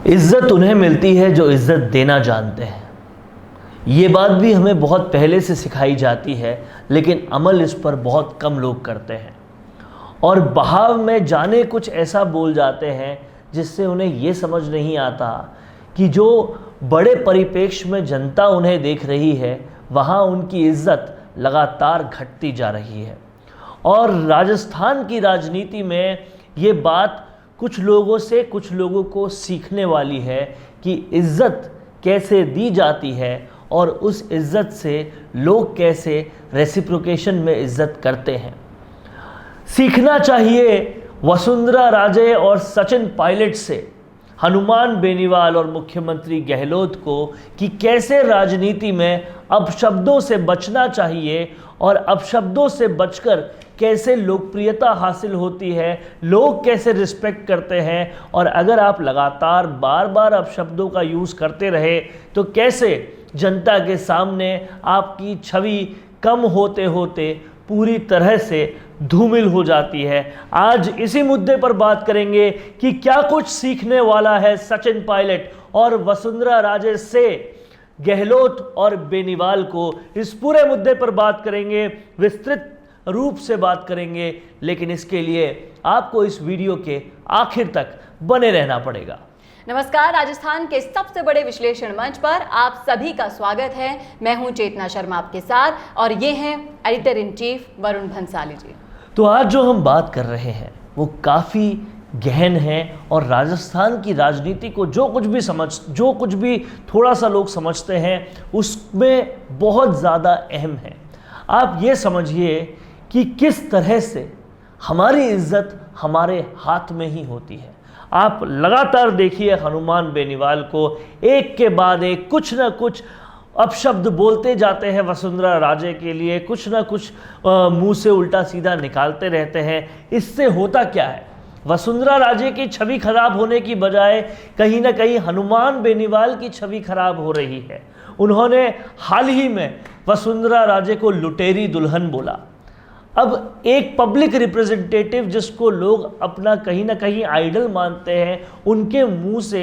इज्जत उन्हें मिलती है जो इज्जत देना जानते हैं। ये बात भी हमें बहुत पहले से सिखाई जाती है, लेकिन अमल इस पर बहुत कम लोग करते हैं और बहाव में जाने कुछ ऐसा बोल जाते हैं जिससे उन्हें ये समझ नहीं आता कि जो बड़े परिप्रेक्ष्य में जनता उन्हें देख रही है वहाँ उनकी इज्जत लगातार घटती जा रही है। और राजस्थान की राजनीति में ये बात कुछ लोगों से कुछ लोगों को सीखने वाली है कि इज्जत कैसे दी जाती है और उस इज्जत से लोग कैसे रेसिप्रोकेशन में इज्जत करते हैं। सीखना चाहिए वसुंधरा राजे और सचिन पायलट से, हनुमान बेनीवाल और मुख्यमंत्री गहलोत को, कि कैसे राजनीति में अपशब्दों से बचना चाहिए और अपशब्दों से बचकर कैसे लोकप्रियता हासिल होती है, लोग कैसे रिस्पेक्ट करते हैं। और अगर आप लगातार बार बार अपशब्दों का यूज़ करते रहे तो कैसे जनता के सामने आपकी छवि कम होते होते पूरी तरह से धूमिल हो जाती है। आज इसी मुद्दे पर बात करेंगे कि क्या कुछ सीखने वाला है सचिन पायलट और वसुंधरा राजे से गहलोत और बेनीवाल को। इस पूरे मुद्दे पर बात करेंगे, विस्तृत रूप से बात करेंगे, लेकिन इसके लिए आपको इस वीडियो के आखिर तक बने रहना पड़ेगा। नमस्कार, राजस्थान के सबसे बड़े विश्लेषण मंच पर आप सभी का स्वागत है। मैं हूं चेतना शर्मा आपके साथ और ये हैं editor in chief Varun Bhansali ji. तो आज जो हम बात कर रहे हैं वो काफ़ी गहन है और राजस्थान की राजनीति को जो कुछ भी थोड़ा सा लोग समझते हैं उसमें बहुत ज़्यादा अहम है। आप ये समझिए कि किस तरह से हमारी इज्जत हमारे हाथ में ही होती है। आप लगातार देखिए हनुमान बेनीवाल को, एक के बाद एक कुछ ना कुछ अपशब्द बोलते जाते हैं वसुंधरा राजे के लिए, कुछ ना कुछ मुंह से उल्टा सीधा निकालते रहते हैं। इससे होता क्या है, वसुंधरा राजे की छवि खराब होने की बजाय कहीं ना कहीं हनुमान बेनीवाल की छवि खराब हो रही है। उन्होंने हाल ही में वसुंधरा राजे को लुटेरी दुल्हन बोला। अब एक पब्लिक रिप्रेजेंटेटिव जिसको लोग अपना कहीं ना कहीं आइडल मानते हैं, उनके मुंह से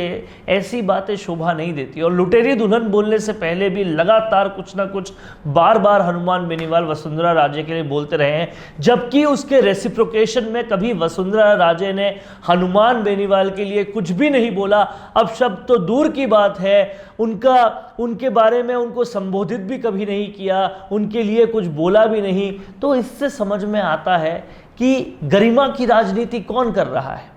ऐसी बातें शोभा नहीं देती। और लुटेरी दुल्हन बोलने से पहले भी लगातार कुछ ना कुछ बार बार हनुमान बेनीवाल वसुंधरा राजे के लिए बोलते रहे हैं, जबकि उसके रेसिप्रोकेशन में कभी वसुंधरा राजे ने हनुमान बेनीवाल के लिए कुछ भी नहीं बोला। अब शब्द तो दूर की बात है, उनके बारे में उनको संबोधित भी कभी नहीं किया, उनके लिए कुछ बोला भी नहीं। तो इससे समझ में आता है कि गरिमा की राजनीति कौन कर रहा है।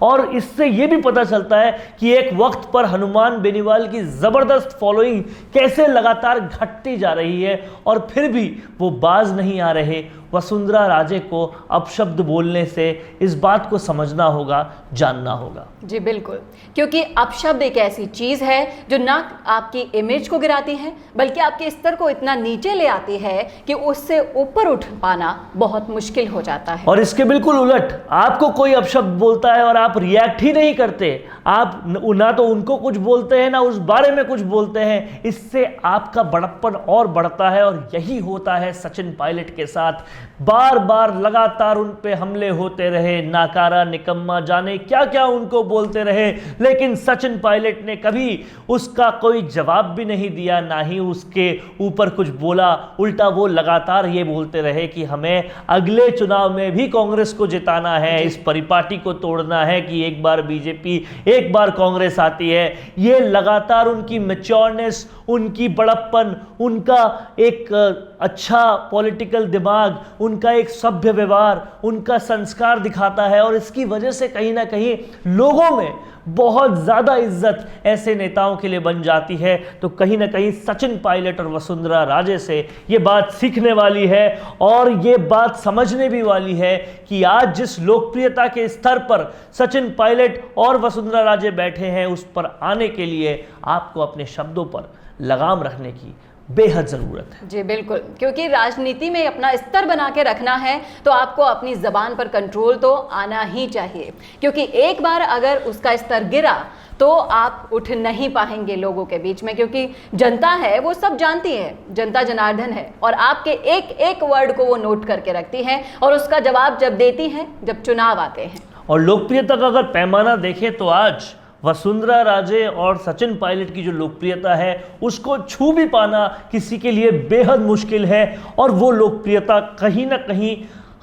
और इससे यह भी पता चलता है कि एक वक्त पर हनुमान बेनीवाल की ज़बरदस्त फॉलोइंग कैसे लगातार घटती जा रही है और फिर भी वो बाज नहीं आ रहे वसुंधरा राजे को अपशब्द बोलने से। इस बात को समझना होगा, जानना होगा। जी बिल्कुल, क्योंकि अपशब्द एक ऐसी चीज़ है जो ना आपकी इमेज को गिराती है बल्कि आपके स्तर को इतना नीचे ले आती है कि उससे ऊपर उठ पाना बहुत मुश्किल हो जाता है। और इसके बिल्कुल उलट, आपको कोई अपशब्द बोलता है और आप रिएक्ट ही नहीं करते, आप ना तो उनको कुछ बोलते हैं ना उस बारे में कुछ बोलते हैं, इससे आपका बड़प्पन और बढ़ता है। और यही होता है सचिन पायलट के साथ। बार बार लगातार उन पे हमले होते रहे, नाकारा, निकम्मा, जाने क्या क्या उनको बोलते रहे, लेकिन सचिन पायलट ने कभी उसका कोई जवाब भी नहीं दिया, ना ही उसके ऊपर कुछ बोला। उल्टा वो लगातार ये बोलते रहे कि हमें अगले चुनाव में भी कांग्रेस को जिताना है, इस परिपाटी को तोड़ना है कि एक बार बीजेपी एक बार कांग्रेस आती है। ये लगातार उनकी मैच्योरनेस, उनकी बड़प्पन, उनका एक अच्छा पॉलिटिकल दिमाग, उनका एक सभ्य व्यवहार, उनका संस्कार दिखाता है। और इसकी वजह से कहीं ना कहीं लोगों में बहुत ज़्यादा इज्जत ऐसे नेताओं के लिए बन जाती है। तो कहीं ना कहीं सचिन पायलट और वसुंधरा राजे से ये बात सीखने वाली है और ये बात समझने भी वाली है कि आज जिस लोकप्रियता के स्तर पर सचिन पायलट और वसुंधरा राजे बैठे हैं, उस पर आने के लिए आपको अपने शब्दों पर लगाम रखने की बेहद ज़रूरत है। जी बिल्कुल, क्योंकि राजनीति में अपना स्तर बना के रखना है तो आपको अपनी ज़बान पर कंट्रोल तो आना ही चाहिए, क्योंकि एक बार अगर उसका स्तर गिरा तो आप उठ नहीं पाएंगे लोगों के बीच में, क्योंकि जनता है वो सब जानती है, जनता जनार्दन है और आपके एक एक वर्ड को वो नोट करके रखती है और उसका जवाब जब देती है जब चुनाव आते हैं। और लोकप्रियता का अगर पैमाना देखें तो आज वसुंधरा राजे और सचिन पायलट की जो लोकप्रियता है उसको छू भी पाना किसी के लिए बेहद मुश्किल है, और वो लोकप्रियता कहीं ना कहीं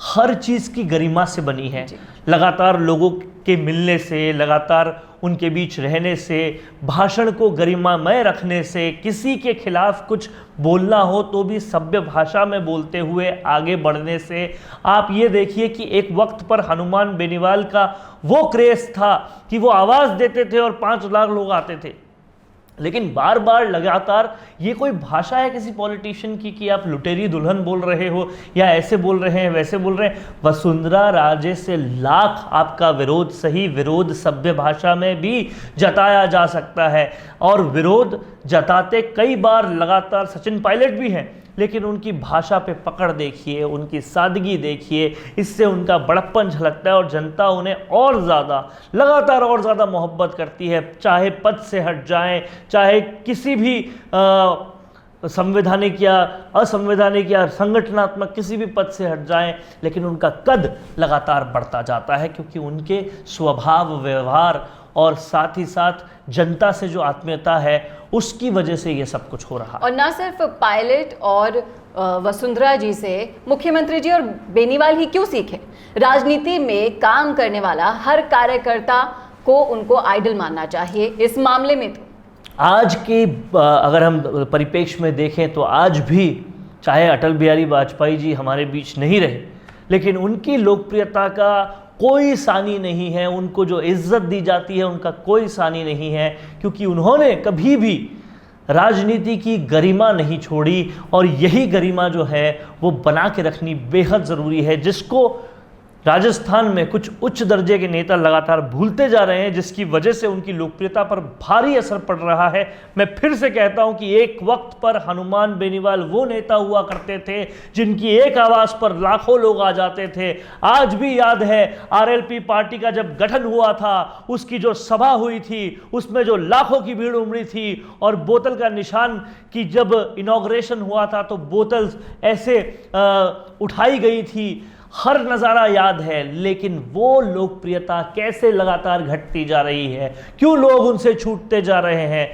हर चीज़ की गरिमा से बनी है। लगातार लोगों के मिलने से, लगातार उनके बीच रहने से, भाषण को गरिमामय रखने से, किसी के खिलाफ कुछ बोलना हो तो भी सभ्य भाषा में बोलते हुए आगे बढ़ने से। आप ये देखिए कि एक वक्त पर हनुमान बेनीवाल का वो क्रेज था कि वो आवाज़ देते थे और 5 लाख लोग आते थे, लेकिन बार बार लगातार ये कोई भाषा है किसी पॉलिटिशियन की कि आप लुटेरी दुल्हन बोल रहे हो या ऐसे बोल रहे हैं वैसे बोल रहे हैं। वसुंधरा राजे से लाख आपका विरोध, सही विरोध सभ्य भाषा में भी जताया जा सकता है, और विरोध जताते कई बार लगातार सचिन पायलट भी हैं, लेकिन उनकी भाषा पे पकड़ देखिए, उनकी सादगी देखिए, इससे उनका बड़प्पन झलकता है और जनता उन्हें और ज़्यादा, लगातार और ज़्यादा मोहब्बत करती है। चाहे पद से हट जाएं, चाहे किसी भी संवैधानिक या असंवैधानिक या संगठनात्मक किसी भी पद से हट जाएं, लेकिन उनका कद लगातार बढ़ता जाता है, क्योंकि उनके स्वभाव, व्यवहार और साथ ही साथ जनता से जो आत्मीयता है उसकी वजह से ये सब कुछ हो रहा है। और ना सिर्फ पायलट और वसुंधरा जी से मुख्यमंत्री जी और बेनीवाल ही क्यों सीखे, राजनीति में काम करने वाला हर कार्यकर्ता को उनको आइडल मानना चाहिए इस मामले में। तो आज के अगर हम परिप्रेक्ष्य में देखें तो आज भी चाहे अटल बिहारी वाजपेयी जी हमारे बीच नहीं रहे, लेकिन उनकी लोकप्रियता का कोई सानी नहीं है, उनको जो इज्जत दी जाती है उनका कोई सानी नहीं है, क्योंकि उन्होंने कभी भी राजनीति की गरिमा नहीं छोड़ी, और यही गरिमा जो है वो बना के रखनी बेहद ज़रूरी है, जिसको राजस्थान में कुछ उच्च दर्जे के नेता लगातार भूलते जा रहे हैं, जिसकी वजह से उनकी लोकप्रियता पर भारी असर पड़ रहा है। मैं फिर से कहता हूं कि एक वक्त पर हनुमान बेनीवाल वो नेता हुआ करते थे जिनकी एक आवाज़ पर लाखों लोग आ जाते थे। आज भी याद है आरएलपी पार्टी का जब गठन हुआ था, उसकी जो सभा हुई थी उसमें जो लाखों की भीड़ उमड़ी थी, और बोतल का निशान की जब इनॉग्रेशन हुआ था तो बोतल ऐसे उठाई गई थी, हर नज़ारा याद है। लेकिन वो लोकप्रियता कैसे लगातार घटती जा रही है, क्यों लोग उनसे छूटते जा रहे हैं,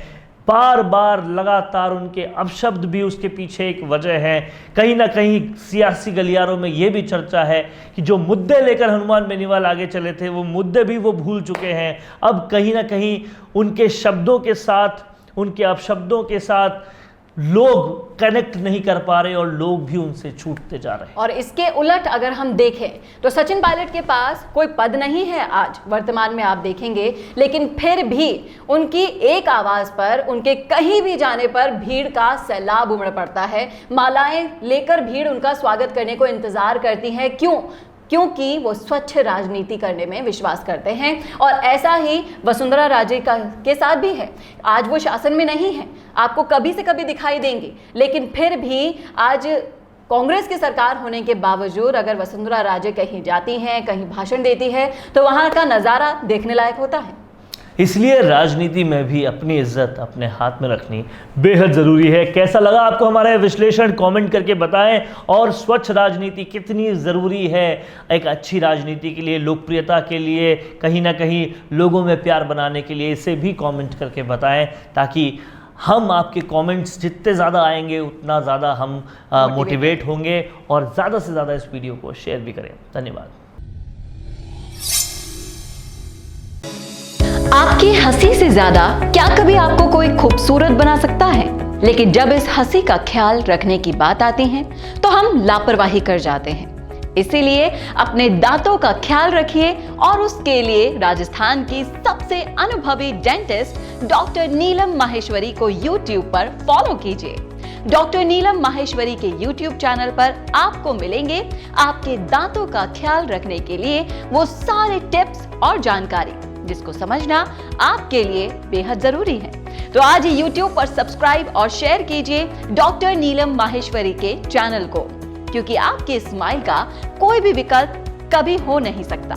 बार बार लगातार उनके अपशब्द भी उसके पीछे एक वजह है। कहीं ना कहीं सियासी गलियारों में ये भी चर्चा है कि जो मुद्दे लेकर हनुमान बेनीवाल आगे चले थे वो मुद्दे भी वो भूल चुके हैं। अब कहीं ना कहीं उनके शब्दों के साथ, उनके अपशब्दों के साथ लोग कनेक्ट नहीं कर पा रहे और लोग भी उनसे छूटते जा रहे हैं। और इसके उलट अगर हम देखें तो सचिन पायलट के पास कोई पद नहीं है आज वर्तमान में, आप देखेंगे, लेकिन फिर भी उनकी एक आवाज पर, उनके कहीं भी जाने पर भीड़ का सैलाब उमड़ पड़ता है। मालाएं लेकर भीड़ उनका स्वागत करने को इंतजार करती है। क्यों? क्योंकि वो स्वच्छ राजनीति करने में विश्वास करते हैं। और ऐसा ही वसुंधरा राजे के साथ भी है। आज वो शासन में नहीं है, आपको कभी से कभी दिखाई देंगे, लेकिन फिर भी आज कांग्रेस की सरकार होने के बावजूद अगर वसुंधरा राजे कहीं जाती हैं, कहीं भाषण देती है, तो वहाँ का नज़ारा देखने लायक होता है। इसलिए राजनीति में भी अपनी इज्जत अपने हाथ में रखनी बेहद ज़रूरी है। कैसा लगा आपको हमारा विश्लेषण, कमेंट करके बताएं। और स्वच्छ राजनीति कितनी ज़रूरी है एक अच्छी राजनीति के लिए, लोकप्रियता के लिए, कहीं ना कहीं लोगों में प्यार बनाने के लिए, इसे भी कमेंट करके बताएं, ताकि हम आपके कमेंट्स जितने ज़्यादा आएंगे उतना ज़्यादा हम मोटिवेट होंगे और ज़्यादा से ज़्यादा इस वीडियो को शेयर भी करें। धन्यवाद। आपकी हंसी से ज्यादा क्या कभी आपको कोई खूबसूरत बना सकता है? लेकिन जब इस हंसी का ख्याल रखने की बात आती है तो हम लापरवाही कर जाते हैं। इसीलिए अपने दांतों का ख्याल रखिए और उसके लिए राजस्थान की सबसे अनुभवी डेंटिस्ट डॉक्टर नीलम माहेश्वरी को YouTube पर फॉलो कीजिए। डॉक्टर नीलम माहेश्वरी के YouTube चैनल पर आपको मिलेंगे आपके दांतों का ख्याल रखने के लिए वो सारे टिप्स और जानकारी जिसको समझना आपके लिए बेहद जरूरी है। तो आज ही YouTube पर सब्सक्राइब और शेयर कीजिए डॉक्टर नीलम माहेश्वरी के चैनल को, क्योंकि आपके स्माइल का कोई भी विकल्प कभी हो नहीं सकता।